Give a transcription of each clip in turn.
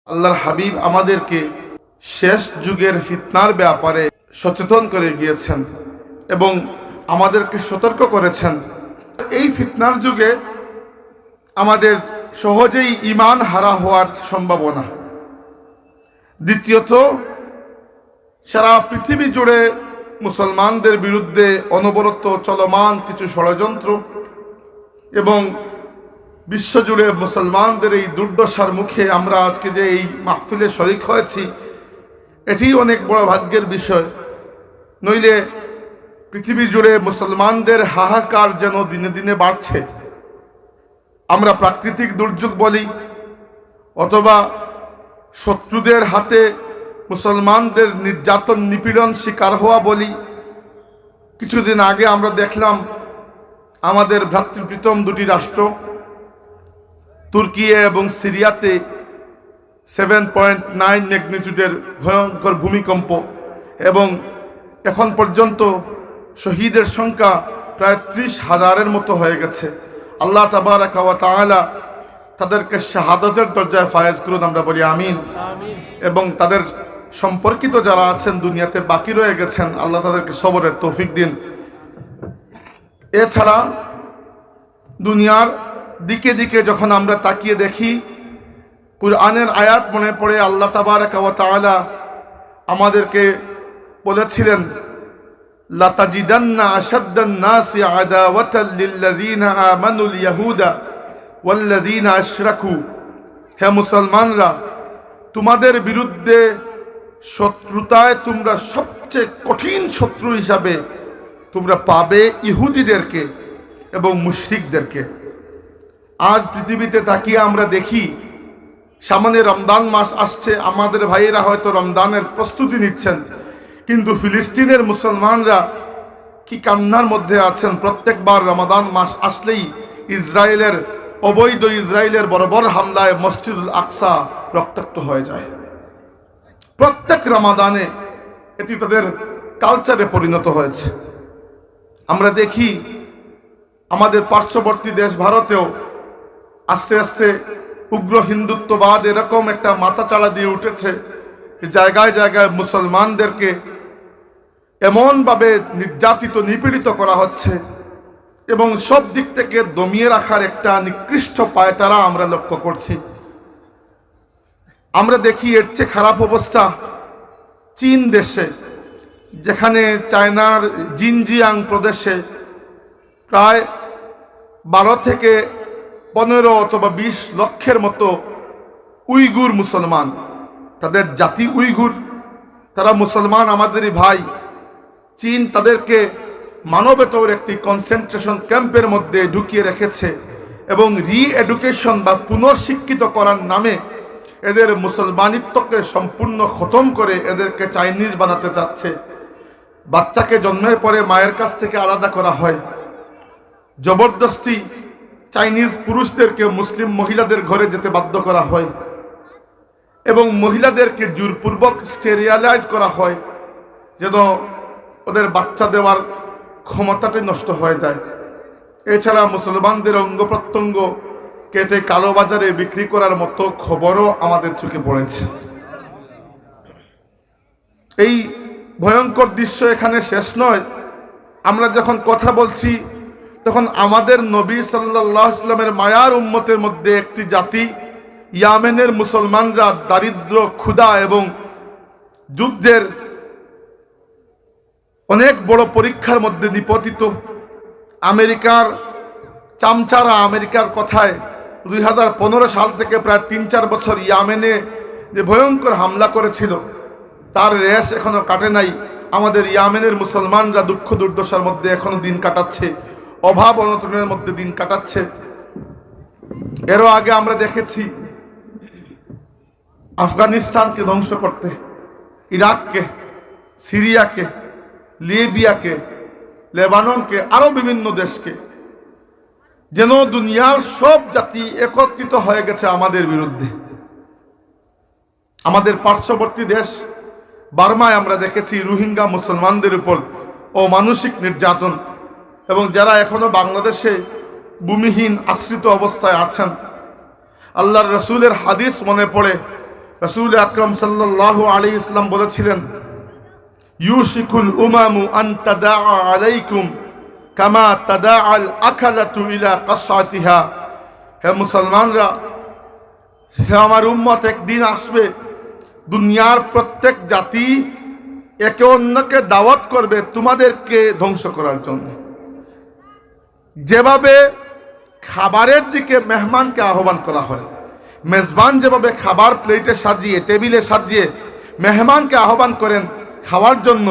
আল্লাহর হাবিব আমাদেরকে শেষ যুগের ফিতনার ব্যাপারে সচেতন করে গিয়েছেন এবং আমাদেরকে সতর্ক করেছেন। এই ফিতনার যুগে আমাদের সহজেই ঈমান হারা হওয়ার সম্ভাবনা। দ্বিতীয়ত, সারা পৃথিবী জুড়ে মুসলমানদের বিরুদ্ধে অনবরত চলমান কিছু ষড়যন্ত্র এবং বিশ্বজুড়ে মুসলমানদের এই দুর্দশার মুখে আমরা আজকে যে এই মাহফিলে শরিক হয়েছি, এটি অনেক বড় ভাগ্যের বিষয়। নইলে পৃথিবী জুড়ে মুসলমানদের হাহাকার যেন দিনে দিনে বাড়ছে। আমরা প্রাকৃতিক দুর্যোগ বলি অথবা শত্রুদের হাতে মুসলমানদের নির্যাতন নিপীড়ন শিকার হওয়া বলি। কিছুদিন আগে আমরা দেখলাম আমাদের ভ্রাতৃপ্রীতম দুটি রাষ্ট্র তুর্কি এবং সিরিয়াতে 7.9 ম্যাগনিটিউডের ভয়ঙ্কর ভূমিকম্প, এবং এখন পর্যন্ত শহীদের সংখ্যা প্রায় 30,000-এর মতো হয়ে গেছে। আল্লাহ তাবারাকা ওয়া তাআলা তাদেরকে শাহাদাতের দরজায় ফায়েজ করুন, আমরা বলি আমিন। এবং তাদের সম্পর্কিত যারা আছেন দুনিয়াতে বাকি রয়ে গেছেন, আল্লাহ তাদেরকে সবরের তৌফিক দিন। এছাড়া দুনিয়ার দিকে দিকে যখন আমরা তাকিয়ে দেখি, কুরআনের আয়াত মনে পড়ে। আল্লাহ তাবারাকা ওয়া তাআলা আমাদেরকে বলেছিলেন, লাতাজিদান্না আশাদ্দান নাসি আদাওয়াতাল লিল্লাযিনা আমানুল ইয়াহুদা ওয়াল্লাযিনা আশরাকু। হে মুসলমানরা, তোমাদের বিরুদ্ধে শত্রুতায় তোমরা সবচেয়ে কঠিন শত্রু হিসাবে তোমরা পাবে ইহুদিদেরকে এবং মুশরিকদেরকে। আজ পৃথিবীতে তাকিয়ে আমরা দেখি, সামনে রমজান মাস আসছে, আমাদের ভাইয়েরা হয়তো রমজানের প্রস্তুতি নিচ্ছেন, কিন্তু ফিলিস্তিনের মুসলমানরা কি কান্নার মধ্যে আছেন। প্রত্যেকবার রমাদান মাস আসলেই ইসরায়েলের অবৈধ ইসরায়েলের বর্বর হামলায় মসজিদুল আকসা রক্তাক্ত হয়ে যায়। প্রত্যেক রমাদানে এটি তাদের কালচারে পরিণত হয়েছে। আমরা দেখি আমাদের পার্শ্ববর্তী দেশ ভারতেও আস্তে আস্তে উগ্র হিন্দুত্ববাদ এরকম একটা মাথাচাড়া দিয়ে উঠেছে, জায়গায় জায়গায় মুসলমানদেরকে এমনভাবে নির্যাতিত নিপীড়িত করা হচ্ছে এবং সব দিক থেকে দমিয়ে রাখার একটা নিকৃষ্ট পায়তারা আমরা লক্ষ্য করছি। আমরা দেখি এর চেয়ে খারাপ অবস্থা চীন দেশে, যেখানে চায়নার জিনজিয়াং প্রদেশে প্রায় 12 থেকে 15 অথবা 20 লক্ষের মতো উইগুর মুসলমান, তাদের জাতি উইগুর, তারা মুসলমান, আমাদেরই ভাই। চীন তাদেরকে মানবেতর একটি কনসেন্ট্রেশন ক্যাম্পের মধ্যে ঢুকিয়ে রেখেছে এবং রি-এডুকেশন বা পুনর্শিক্ষিত করার নামে এদের মুসলমানিত্বকে সম্পূর্ণ খতম করে এদেরকে চাইনিজ বানাতে চাচ্ছে। বাচ্চাকে জন্মের পরে মায়ের কাছ থেকে আলাদা করা হয়, জবরদস্তি চাইনিজ পুরুষদেরকে মুসলিম মহিলাদের ঘরে যেতে বাধ্য করা হয় এবং মহিলাদেরকে জোরপূর্বক স্টেরিলাইজ করা হয় যেন ওদের বাচ্চা দেওয়ার ক্ষমতাটাই নষ্ট হয়ে যায়। এছাড়া মুসলমানদের অঙ্গ প্রত্যঙ্গ কেটে কালোবাজারে বিক্রি করার মতো খবরও আমাদের চোখে পড়েছে। এই ভয়ঙ্কর দৃশ্য এখানে শেষ নয়। আমরা যখন কথা বলছি তখন আমাদের নবী সাল্লাল্লাহু আলাইহি ওয়াসাল্লামের মায়ার উম্মতের মধ্যে একটি জাতি ইয়ামেনের মুসলমানরা দারিদ্র, ক্ষুধা এবং যুদ্ধের অনেক বড় পরীক্ষার মধ্যে নিপতিত। আমেরিকার চামচারা আমেরিকার কথায় 2015 সাল থেকে প্রায় 3-4 বছর ইয়ামেনে যে ভয়ঙ্কর হামলা করেছিল, তার রেশ এখনো কাটে নাই। আমাদের ইয়ামেনের মুসলমানরা দুঃখ দুর্দশার মধ্যে এখনো দিন কাটাচ্ছে, অভাব অনটনের মধ্যে দিন কাটাচ্ছে। এরও আগে আমরা দেখেছি আফগানিস্তানকে ধ্বংস করতে, ইরাককে, সিরিয়াকে, লিবিয়াকে, লেবাননকে, আরো বিভিন্ন দেশকে, যেন দুনিয়ার সব জাতি একত্রিত হয়ে গেছে আমাদের বিরুদ্ধে। আমাদের পার্শ্ববর্তী দেশ বার্মায় আমরা দেখেছি রোহিঙ্গা মুসলমানদের উপর অমানুষিক নির্যাতন, এবং যারা এখনো বাংলাদেশে ভূমিহীন আশ্রিত অবস্থায় আছেন, আল্লাহর রসুলের হাদিস মনে পড়ে, রাসূল আকরাম সাল্লাল্লাহু আলাইহি ওয়াসাল্লাম বলেছিলেন, ইউশিকুল উমামু আন তাদাআ আলাইকুম কামা তাদাআল আকালাতু ইলা কাসআতিহা। হে মুসলমানরা, হে আমার উম্মত, একদিন আসবে দুনিয়ার প্রত্যেক জাতি একে অন্যকে দাওয়াত করবে তোমাদেরকে ধ্বংস করার জন্য। যেভাবে খাবারের দিকে মেহমানকে আহ্বান করা হয়, মেজবান যেভাবে খাবার প্লেটে সাজিয়ে টেবিলে সাজিয়ে মেহমানকে আহ্বান করেন খাওয়ার জন্য,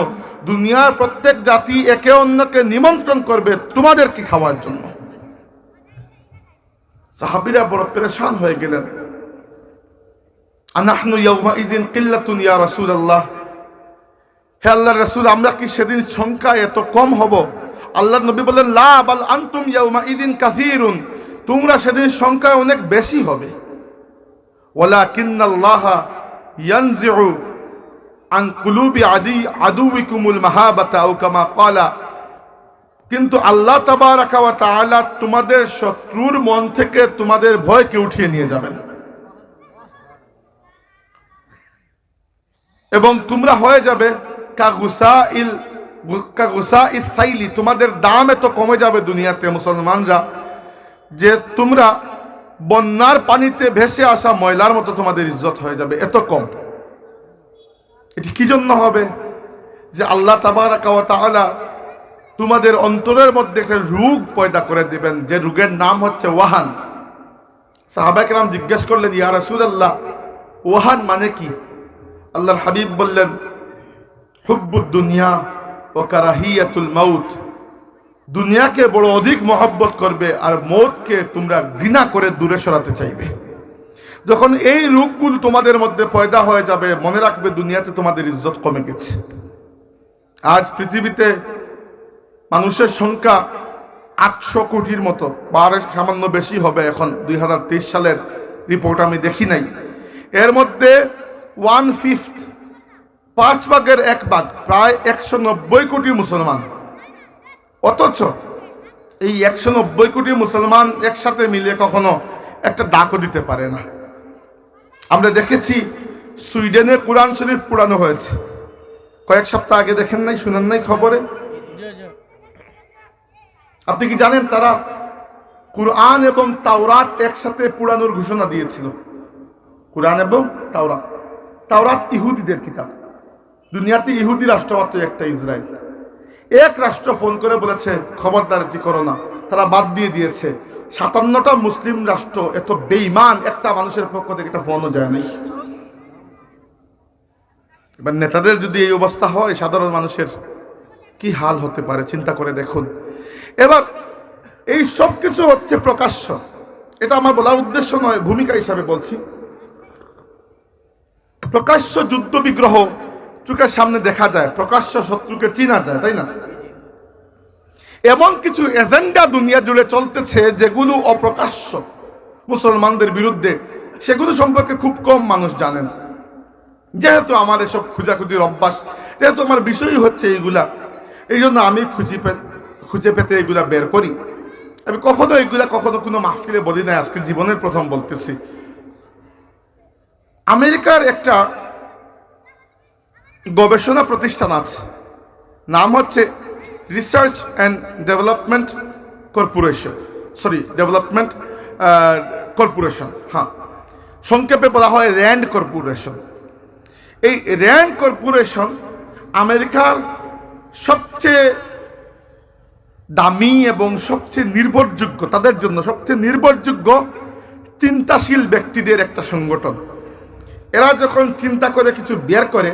দুনিয়ার প্রত্যেক জাতি একে অন্যকে নিমন্ত্রণ করবে তোমাদেরকে খাওয়ার জন্য। সাহাবীরা বড় পেরেশান হয়ে গেলেন। আনাহনু ইয়াউমাইযিন কিল্লাতুন ইয়া রাসূলুল্লাহ, হে আল্লাহর রাসূল, আমরা কি সেদিন সংখ্যা এত কম হব? আল্লাহর নবী বলেন, লা বাল আনতুম ইয়াউমাইযিন কাসীরুন, তোমরা সেদিন সংখ্যা অনেক বেশি হবে। ওয়ালাকিন্নাল্লাহা ইয়ানজিউ আন কুলুবি আদুউকুমুল মাহাবাতা আও কামা ক্বালা, কিন্তু আল্লাহ তাবারাকা ওয়া তাআলা তোমাদের শত্রুর মন থেকে তোমাদের ভয়কে উঠিয়ে নিয়ে যাবেন এবং তোমরা হয়ে যাবে কাগুসাইল সাইলি, তোমাদের দাম এত কমে যাবে দুনিয়াতে মুসলমানরা যে তোমরা বন্যার পানিতে ভেসে আসা ময়লার মতো তোমাদের ইজ্জত হয়ে যাবে, এত কম। এটি কি জন্য হবে? যে আল্লাহ তাবারাকা ওয়া তাআলা তোমাদের অন্তরের মধ্যে একটা রোগ পয়দা করে দিবেন, যে রোগের নাম হচ্ছে ওয়াহান। সাহাবায়ে কেরাম জিজ্ঞেস করলেন, ইয়া রাসূলুল্লাহ, ওয়াহান মানে কি? আল্লাহর হাবিব বললেন, হুব্বুদ দুনিয়া ওয়া কারাহিয়াতুল মাউত, দুনিয়াকে বড় অধিক মহব্বত করবে আর মৌতকে তোমরা ঘৃণা করে দূরে সরাতে চাইবে। যখন এই রোগগুলো তোমাদের মধ্যে পয়দা হয়ে যাবে, মনে রাখবে দুনিয়াতে তোমাদের ইজ্জত কমে গেছে। আজ পৃথিবীতে মানুষের সংখ্যা 800 কোটির মতো, বা সামান্য বেশি হবে এখন, 2023 সালের রিপোর্ট আমি দেখি নাই। এর মধ্যে 1/5, 5 ভাগের 1 ভাগ, প্রায় 190 কোটি মুসলমান। অথচ এই 190 কোটি মুসলমান একসাথে মিলে কখনো একটা ডাকও দিতে পারে না। আমরা দেখেছি সুইডেনে কোরআন শরীফ পোড়ানো হয়েছে কয়েক সপ্তাহ আগে, দেখেন নাই, শুনেন নাই খবরে? আপনি কি জানেন তারা কুরআন এবং তাওরাত একসাথে পোড়ানোর ঘোষণা দিয়েছিল? কুরআন এবং তাওরাত। তাওরাত ইহুদিদের কিতাব, দুনিয়াতে ইহুদি রাষ্ট্র মাত্র একটা, ইসরায়েল। এক রাষ্ট্র ফোন করে বলেছে খবরদার এটি করো না, তারা বাদ দিয়ে দিয়েছে। 57টা মুসলিম রাষ্ট্র এত বেঈমান, একটা মানুষের পক্ষ থেকে একটা ফোনও যায় নাই। এবার নেতাদের যদি এই অবস্থা হয়, সাধারণ মানুষের কি হাল হতে পারে চিন্তা করে দেখুন। এবার এই সব কিছু হচ্ছে প্রকাশ্য, এটা আমার বলার উদ্দেশ্য নয়, ভূমিকা হিসাবে বলছি। প্রকাশ্য যুদ্ধ বিগ্রহ চোখের সামনে দেখা যায়, প্রকাশ্য শত্রুকে চিনা যায়, তাই না? এমন কিছু এজেন্ডা দুনিয়া জুড়ে চলতেছে যেগুলো অপ্রকাশ্য মুসলমানদের বিরুদ্ধে, সেগুলো সম্পর্কে খুব কম মানুষ জানেন। যেহেতু আমার এসব খুঁজাখুঁজির অভ্যাস, যেহেতু আমার বিষয় হচ্ছে এইগুলা, এই জন্য আমি খুঁজে পেতে এগুলা বের করি। আমি কখনো কোনো মাহফিলে বলি নাই, আজকে জীবনের প্রথম বলতেছি। আমেরিকার একটা গবেষণা প্রতিষ্ঠান আছে, নাম হচ্ছে রিসার্চ অ্যান্ড ডেভেলপমেন্ট কর্পোরেশন, হ্যাঁ, সংক্ষেপে বলা হয় র্যান্ড কর্পোরেশন। এই র্যান্ড কর্পোরেশন আমেরিকার সবচেয়ে দামি এবং সবচেয়ে নির্ভরযোগ্য, তাদের জন্য সবচেয়ে নির্ভরযোগ্য চিন্তাশীল ব্যক্তিদের একটা সংগঠন। এরা যখন চিন্তা করে কিছু বের করে,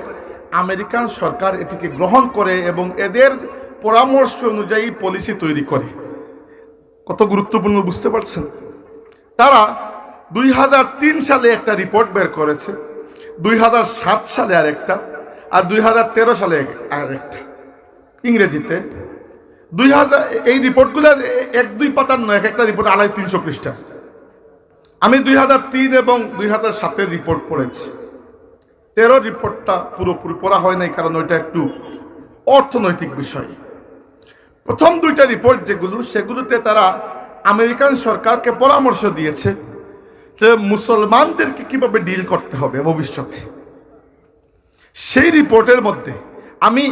আমেরিকান সরকার এটিকে গ্রহণ করে এবং এদের পরামর্শ অনুযায়ী পলিসি তৈরি করে। কত গুরুত্বপূর্ণ বুঝতে পারছেন? তারা 2003 সালে একটা রিপোর্ট বের করেছে, 2007 সালে আরেকটা, আর 2013 সালে আরেকটা, ইংরেজিতে। 2000 এই রিপোর্টগুলো 1-2 পাতার নয়, এক একটা রিপোর্ট 250-300 পৃষ্ঠা। আমি 2003 এবং 2007-এর রিপোর্ট পড়েছি। 13 রিপোর্টটা পুরোপুরি পড়া হয় নাই, কারণ ওইটা একটু অর্থনৈতিক বিষয়। প্রথম 2টা রিপোর্ট যেগুলো, সেগুলোতে তারা আমেরিকান সরকারকে পরামর্শ দিয়েছে যে মুসলমানদেরকে কিভাবে ডিল করতে হবে ভবিষ্যতে। সেই রিপোর্টের মধ্যে আমি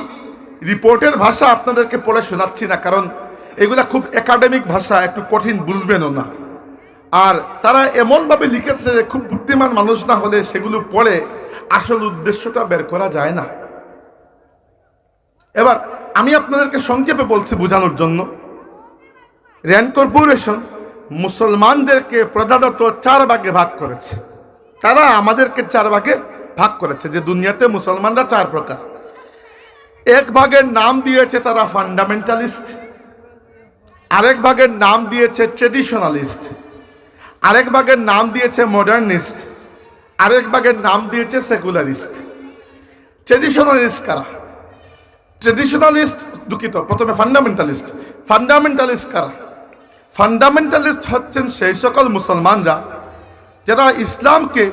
রিপোর্টের ভাষা আপনাদেরকে পড়ে শোনাচ্ছি না, কারণ এগুলা খুব একাডেমিক ভাষা, একটু কঠিন, বুঝবেনও না। আর তারা এমনভাবে লিখেছে যে খুব বুদ্ধিমান মানুষ না হলে সেগুলো পড়ে আসল উদ্দেশ্যটা বের করা যায় না। এবার আমি আপনাদেরকে সংক্ষেপে বলছি বোঝানোর জন্য। র্যান্ড কর্পোরেশন মুসলমানদেরকে প্রধানত 4 ভাগে ভাগ করেছে। তারা আমাদেরকে 4 ভাগে ভাগ করেছে, যে দুনিয়াতে মুসলমানরা 4 প্রকার। এক ভাগের নাম দিয়েছে তারা ফান্ডামেন্টালিস্ট, আরেক ভাগের নাম দিয়েছে ট্রেডিশনালিস্ট, আরেক ভাগের নাম দিয়েছে মডার্নিস্ট, আরেক ভাগের নাম দিয়েছে সেকুলারিস্ট। ট্রেডিশনালিস্ট কারা? ট্রেডিশনালিস্ট দুঃখিত, প্রথমে ফান্ডামেন্টালিস্ট। ফান্ডামেন্টালিস্ট কারা? ফান্ডামেন্টালিস্ট হচ্ছেন সেই সকল মুসলমানরা যারা ইসলামকে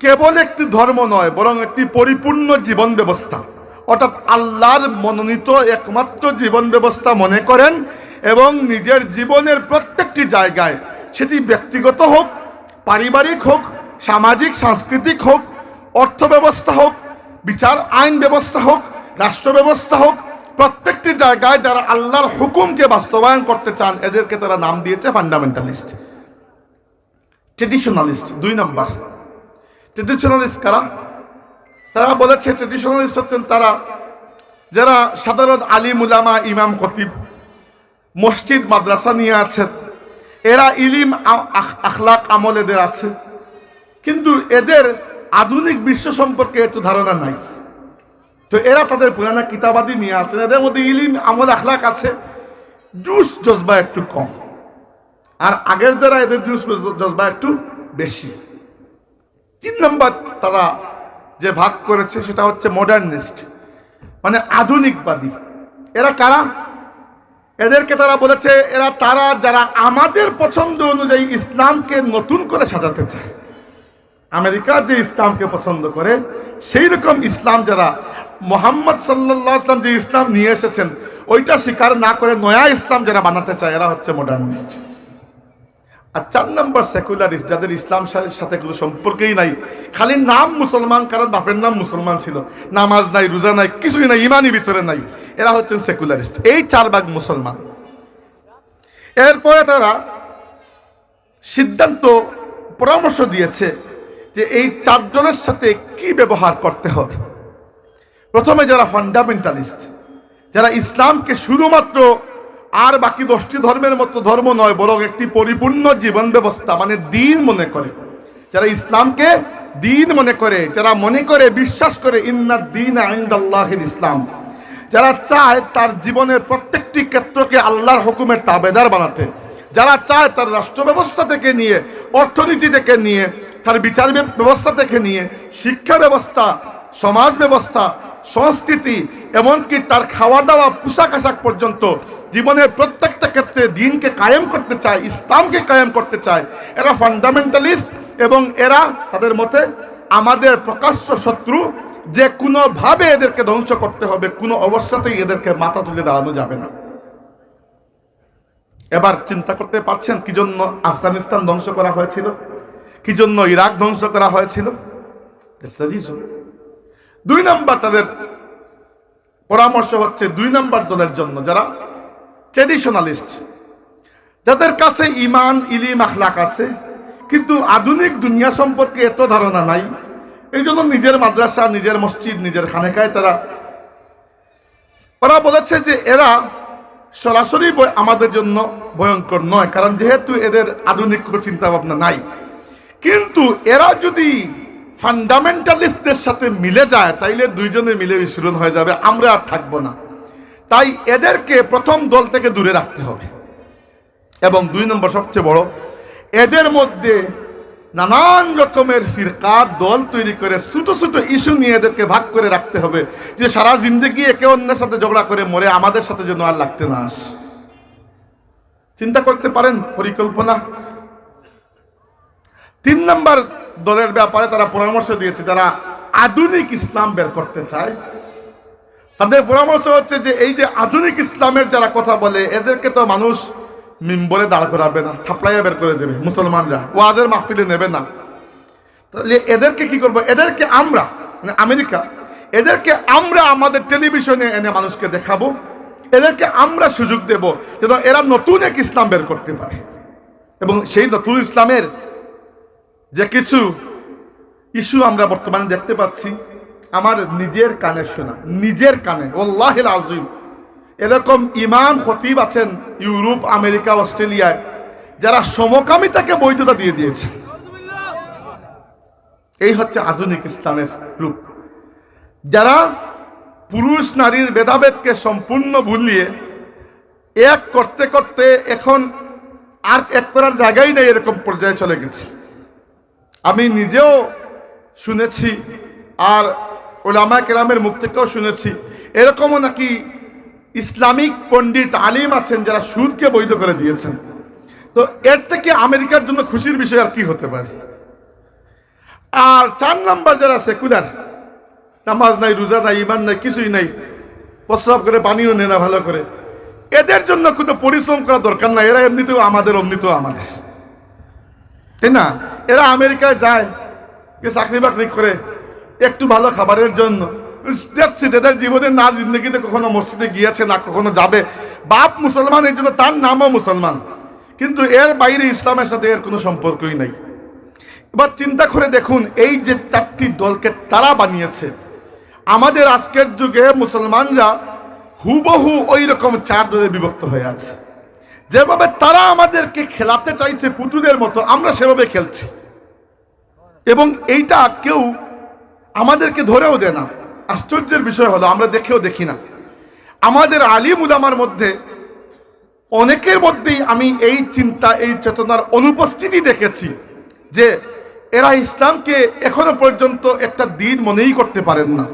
কেবল একটি ধর্ম নয়, বরং একটি পরিপূর্ণ জীবন ব্যবস্থা, অর্থাৎ আল্লাহর মনোনীত একমাত্র জীবন ব্যবস্থা মনে করেন, এবং নিজের জীবনের প্রত্যেকটি জায়গায়, সেটি ব্যক্তিগত হোক, পারিবারিক হোক, সামাজিক সাংস্কৃতিক হোক, অর্থ ব্যবস্থা হোক, বিচার আইন ব্যবস্থা হোক, রাষ্ট্র ব্যবস্থা হোক, প্রত্যেকটি জায়গায় যারা আল্লাহর হুকুমকে বাস্তবায়ন করতে চান, এদেরকে তারা নাম দিয়েছে ফান্ডামেন্টালিস্ট। ট্রেডিশনালিস্ট 2 নম্বর। ট্রেডিশনালিস্ট কারা? তারা বলেছে ট্রেডিশনালিস্ট হচ্ছেন তারা যারা সাধারণ আলিম উলামা ইমাম খতিব মসজিদ মাদ্রাসা নিয়ে আছেন, এরা ইলিম আখলাক আমল এদের আছে, কিন্তু এদের আধুনিক বিশ্ব সম্পর্কে একটু ধারণা নাই। তো এরা তাদের পুরানা কিতাবাদি নিয়ে আছেন, এদের মধ্যে ইলিম আমল আখলাক আছে, জুস জজবা একটু কম। আর আগের যারা, এদের জুস জজবা একটু বেশি। 3 নম্বর তারা যে ভাগ করেছে সেটা হচ্ছে মডার্নিস্ট, মানে আধুনিকবাদী। এরা কারা? এদেরকে তারা বলেছে তারা যারা আমাদের পছন্দ অনুযায়ী ইসলামকে নতুন করে সাজাতে চায়। আমেরিকা যে ইসলামকে পছন্দ করে সেই রকম ইসলাম যারা, মোহাম্মদ সাল্লাল্লাহু আলাইহি ওয়াসাল্লাম যে ইসলাম নিয়ে এসেছেন ওইটা স্বীকার না করে নয়া ইসলাম যারা বানাতে চায়, এরা হচ্ছে মডার্নিস্ট। আর 4 নম্বর সেকুলারিস্ট, যাদের ইসলাম সাথে কোনো সম্পর্কেই নাই, খালি নাম মুসলমান, কারণ বাপের নাম মুসলমান ছিল, নামাজ নাই, রোজা নাই, কিছুই নাই, ইমানই ভিতরে নাই, এরা হচ্ছেন সেকুলারিস্ট। এই 4 ভাগ মুসলমান। এরপরে তারা সিদ্ধান্ত পরামর্শ দিয়েছে যে এই 4 জনের সাথে কি ব্যবহার করতে হবে। প্রথমে যারা ফান্ডামেন্টালিস্ট, যারা ইসলামকে শুধুমাত্র আর বাকি 10টি ধর্মের মতো ধর্ম নয়, বরং একটি পরিপূর্ণ জীবন ব্যবস্থা মানে দ্বীন মনে করে, যারা ইসলামকে দ্বীন মনে করে, যারা মনে করে, বিশ্বাস করে ইন্নাদ দীনা ইনদাল্লাহিল ইসলাম, যারা চায় তার জীবনের প্রত্যেকটি ক্ষেত্রকে আল্লাহর হুকুমের তাবেদার বানাতে, যারা চায় তার রাষ্ট্র ব্যবস্থা থেকে নিয়ে, অর্থনীতি থেকে নিয়ে, তার বিচার ব্যবস্থা থেকে নিয়ে, শিক্ষা ব্যবস্থা, সমাজ ব্যবস্থা, সংস্কৃতি, এমনকি তার খাওয়া দাওয়া, পোশাক আশাক পর্যন্ত জীবনের প্রত্যেকটা ক্ষেত্রে দ্বীনকে কায়েম করতে চায়, ইসলামকে কায়েম করতে চায়, এরা ফান্ডামেন্টালিস্ট। এবং এরা তাদের মতে আমাদের প্রকাশ্য শত্রু, যে কোনোভাবে এদেরকে ধ্বংস করতে হবে, কোনো অবস্থাতেই এদেরকে মাথা তুলে দাঁড়ানো যাবে না। এবার চিন্তা করতে পারছেন কি জন্য আফগানিস্তান ধ্বংস করা হয়েছিল, কি জন্য ইরাক ধ্বংস করা হয়েছিল? 2 নম্বর তাদের পরামর্শ হচ্ছে 2 নম্বর দলের জন্য, যারা ট্রেডিশনালিস্ট, যাদের কাছে ইমান ইলিম আখলাক আছে, কিন্তু আধুনিক দুনিয়া সম্পর্কে এত ধারণা নাই। এই জন্য নিজের মাদ্রাসা, নিজের মসজিদ, নিজের খানেকায় ওরা বলেছে যে এরা সরাসরি আমাদের জন্য ভয়ঙ্কর নয়, কারণ যেহেতু এদের আধুনিক চিন্তা ভাবনা নাই। কিন্তু এরা যদি ফান্ডামেন্টালিস্টদের সাথে মিলে যায়, তাইলে 2 জনে মিলে মিশ্রণ হয়ে যাবে, আমরা আর থাকবো না। তাই এদেরকে প্রথম দল থেকে দূরে রাখতে হবে। এবং 2 নম্বর সবচেয়ে বড়, এদের মধ্যে নানান রকমের ফিরকা দল তৈরি করে ছোট ছোট ইস্যু নিয়ে এদেরকে ভাগ করে রাখতে হবে, যে সারা জিন্দগি একে অন্যের সাথে ঝগড়া করে মরে আমাদের সাথে যেন আর লাগতে না আসে। চিন্তা করতে পারেন পরিকল্পনা। 3 নম্বর দলের ব্যাপারে তারা পরামর্শ দিয়েছে, যারা আধুনিক ইসলাম বের করতে চায়, তাদের পরামর্শ হচ্ছে যে এই যে আধুনিক ইসলামের যারা কথা বলে, এদেরকে তো মানুষ মিম্বরে দাঁড় করাবে না, থাপড়াইয়া বের করে দেবে মুসলমানরা, ওয়াজের মাহফিলে নেবে না। তাহলে এদেরকে কি করবো? এদেরকে আমরা, মানে আমেরিকা, এদেরকে আমরা আমাদের টেলিভিশনে এনে মানুষকে দেখাবো, এদেরকে আমরা সুযোগ দেব যেন এরা নতুন এক ইসলাম বের করতে পারে। এবং সেই নতুন ইসলামের যে কিছু ইস্যু আমরা বর্তমানে দেখতে পাচ্ছি, আমার নিজের কানে শোনা, নিজের কানে, ওয়াল্লাহিল আযীম, এরকম ইমাম খতিব আছেন ইউরোপ, আমেরিকা, অস্ট্রেলিয়ায়, যারা সমকামিতাকে বৈধতা দিয়ে দিয়েছে। এই হচ্ছে আধুনিক ইসলামের রূপ, যারা পুরুষ নারীর ভেদাভেদকে সম্পূর্ণ ভুলিয়ে এক করতে করতে এখন আর এক করার জায়গাই নেই, এরকম পর্যায়ে চলে গেছে। আমি নিজেও শুনেছি আর উলামা কেরামের মুখ থেকেও শুনেছি, এরকমও নাকি ইসলামিক পণ্ডিত আলিম আছেন যারা সুদকে বৈধ করে দিয়েছেন। তো এর থেকে আমেরিকার জন্য খুশির বিষয় আর কি হতে পারে? আর 4 নাম্বার যারা সেকুলার, নামাজ নাই, রোজা নাই, ইমান নাই, কিছুই নাই, প্রস্রাব করে পানিও নেয় না ভালো করে, এদের জন্য কোনো পরিশ্রম করা দরকার নাই। এরা এমনিতেও আমাদের, অমনিতেও আমাদের, তাই না? এরা আমেরিকায় যায়, চাকরি বাকরি করে, একটু ভালো খাবারের জন্য। এদের জীবনে না জিন্দগিতে কখনো মসজিদে গিয়েছে, না কখনো যাবে। বাপ মুসলমান, এই জন্য তার নামও মুসলমান, কিন্তু এর বাইরে ইসলামের সাথে এর কোনো সম্পর্কই নাই। এবার চিন্তা করে দেখুন, এই যে 4টি দলকে তারা বানিয়েছে, আমাদের আজকের যুগে মুসলমানরা হুবহু ওই রকম 4 দলে বিভক্ত হয়ে আছে। যেভাবে তারা আমাদেরকে খেলাতে চাইছে পুতুলের মতো, আমরা সেভাবে খেলছি, এবং এইটা কেউ আমাদেরকে ধরেও দেয় না। আশ্চর্যের বিষয় হলো আমরা দেখেও দেখি না। আমাদের আলিম উলামার মধ্যে অনেকের মধ্যেই আমি এই চিন্তা, এই চেতনার অনুপস্থিতি দেখেছি যে এরা ইসলামকে এখনো পর্যন্ত একটা দিন মনেই করতে পারেন না।